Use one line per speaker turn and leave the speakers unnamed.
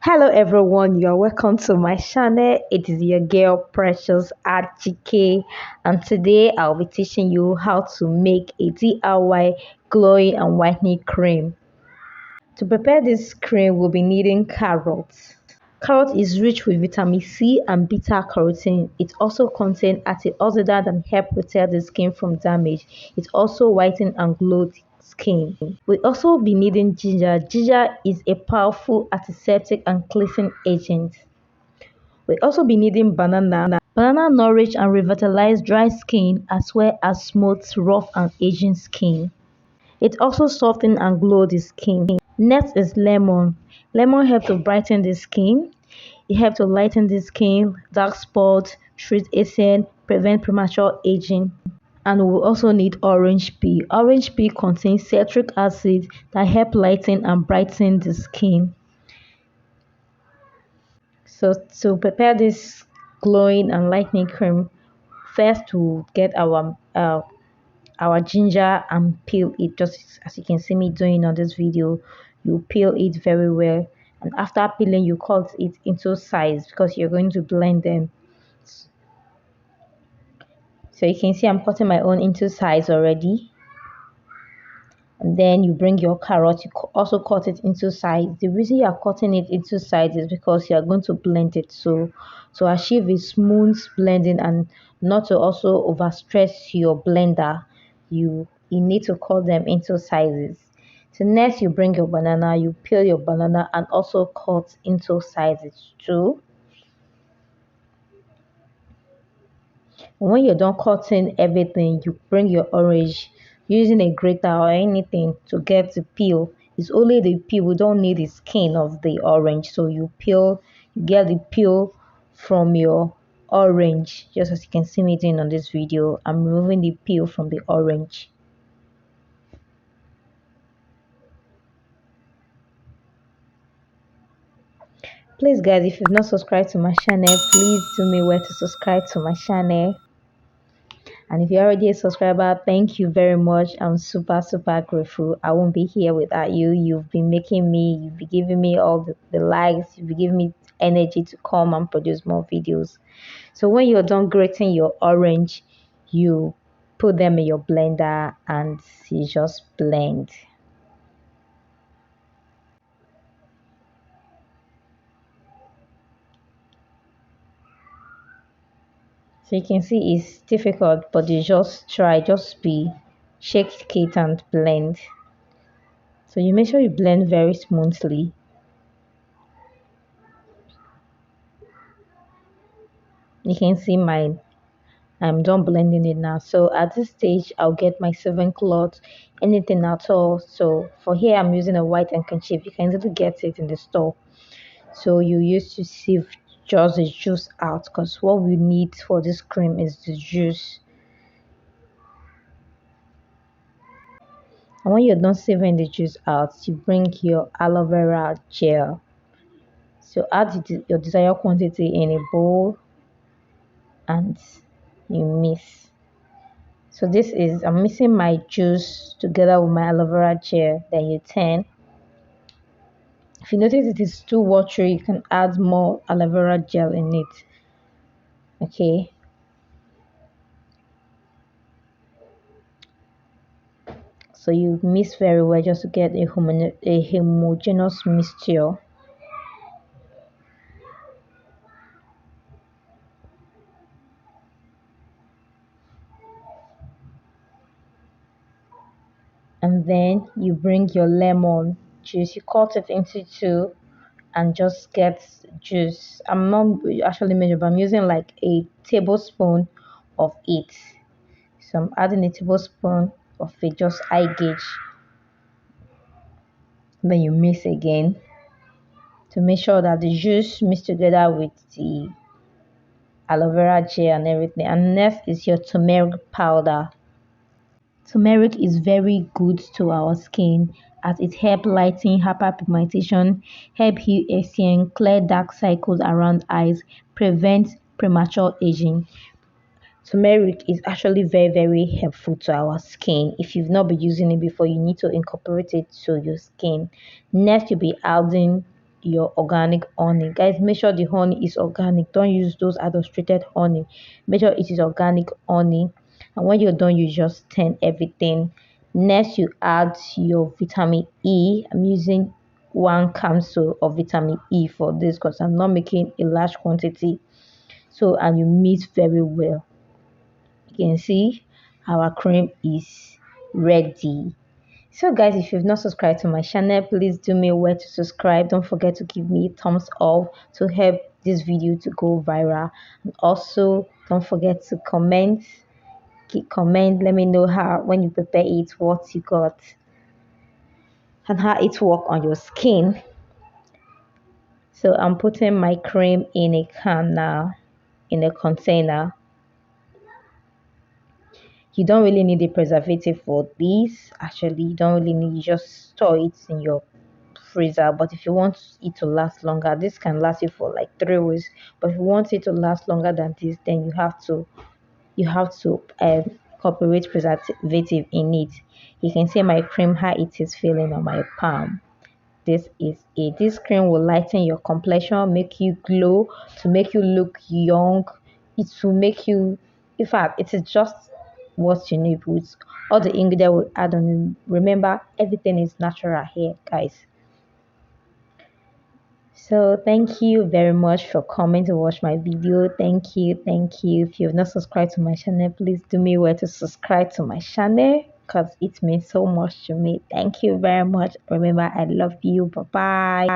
Hello everyone, you're welcome to my channel. It is your girl Precious RGK, and today I'll be teaching you how to make a DIY glowing and whitening cream. To prepare this cream, we'll be needing carrots. Carrot is rich with vitamin C and beta carotene. It also contains antioxidants that help protect the skin from damage. It also whitens and glows the skin. We also be needing ginger. Ginger is a powerful antiseptic and cleansing agent. We also be needing banana. Banana nourish and revitalize dry skin as well as smooth, rough and aging skin. It also softens and glows the skin. Next is lemon. Lemon helps to brighten the skin. It helps to lighten the skin, dark spots, treat acne, prevent premature aging. And we also need orange peel. Orange peel contains citric acid that help lighten and brighten the skin. So to prepare this glowing and lightening cream, first to get our ginger and peel it, just as you can see me doing on this video. You peel it very well, and after peeling you cut it into size because you're going to blend them. So you can see I'm cutting my own into size already. And then you bring your carrot, you also cut it into size. The reason you are cutting it into size is because you are going to blend it, so to achieve a smooth blending and not to also overstress your blender, you need to cut them into sizes. So next you bring your banana, you peel your banana and also cut into sizes too. And when you're done cutting everything, you bring your orange using a grater or anything to get the peel. It's only the peel, we don't need the skin of the orange. So you get the peel from your orange, just as you can see me doing on this video. I'm removing the peel from the orange. Please guys, if you've not subscribed to my channel, please do me well to subscribe to my channel. And if you're already a subscriber, thank you very much. I'm super grateful. I won't be here without you. You've been giving me all the likes, you've been giving me energy to come and produce more videos. So when you're done grating your orange, you put them in your blender and you just blend. So you can see it's difficult, but you just try, shake it and blend. So you make sure you blend very smoothly. You can see I'm done blending it now. So at this stage I'll get my serving cloth, anything at all. So for here I'm using a white handkerchief. You can easily get it in the store. So you use to sieve just the juice out, because what we need for this cream is the juice. And when you're done sieving the juice out, you bring your aloe vera gel. So add your desired quantity in a bowl and you mix. So I'm mixing my juice together with my aloe vera gel. Then you turn. If you notice it is too watery, you can add more aloe vera gel in it. Okay. So you mix very well just to get a homogeneous mixture. And then you bring your lemon juice, you cut it into two and just get juice. I'm not actually measuring, but I'm using like a tablespoon of it. So I'm adding a tablespoon of it, just eye gauge. Then you mix again to make sure that the juice mixed together with the aloe vera gel and everything. And next is your turmeric powder. Turmeric is very good to our skin as it helps lighten hyperpigmentation, help heal acne, clear dark circles around eyes, prevent premature aging. Turmeric is actually very helpful to our skin. If you've not been using it before, you need to incorporate it to your skin. Next, you'll be adding your organic honey. Guys, make sure the honey is organic. Don't use those adulterated honey. Make sure it is organic honey. And when you're done, you just turn everything. Next, you add your vitamin E. I'm using 1 capsule of vitamin E for this because I'm not making a large quantity. So, and you mix very well. You can see our cream is ready. So guys, if you've not subscribed to my channel, please do me aware to subscribe. Don't forget to give me a thumbs up to help this video to go viral. And also don't forget to comment. Comment, let me know how when you prepare it, what you got and how it work on your skin. So I'm putting my cream in a can now, in a container. You don't really need a preservative for this. Actually, you don't really need, you just store it in your freezer. But if you want it to last longer, this can last you for like 3 weeks. But if you want it to last longer than this, then you have to incorporate preservative in it. You can see my cream, how it is feeling on my palm. This is it. This cream will lighten your complexion, make you glow, to make you look young. It will make you, in fact, it is just what you need with all the ingredients we add on. Remember, everything is natural here, guys. So thank you very much for coming to watch my video. Thank you. If you've not subscribed to my channel, please do me well to subscribe to my channel because it means so much to me. Thank you very much. Remember, I love you. Bye bye.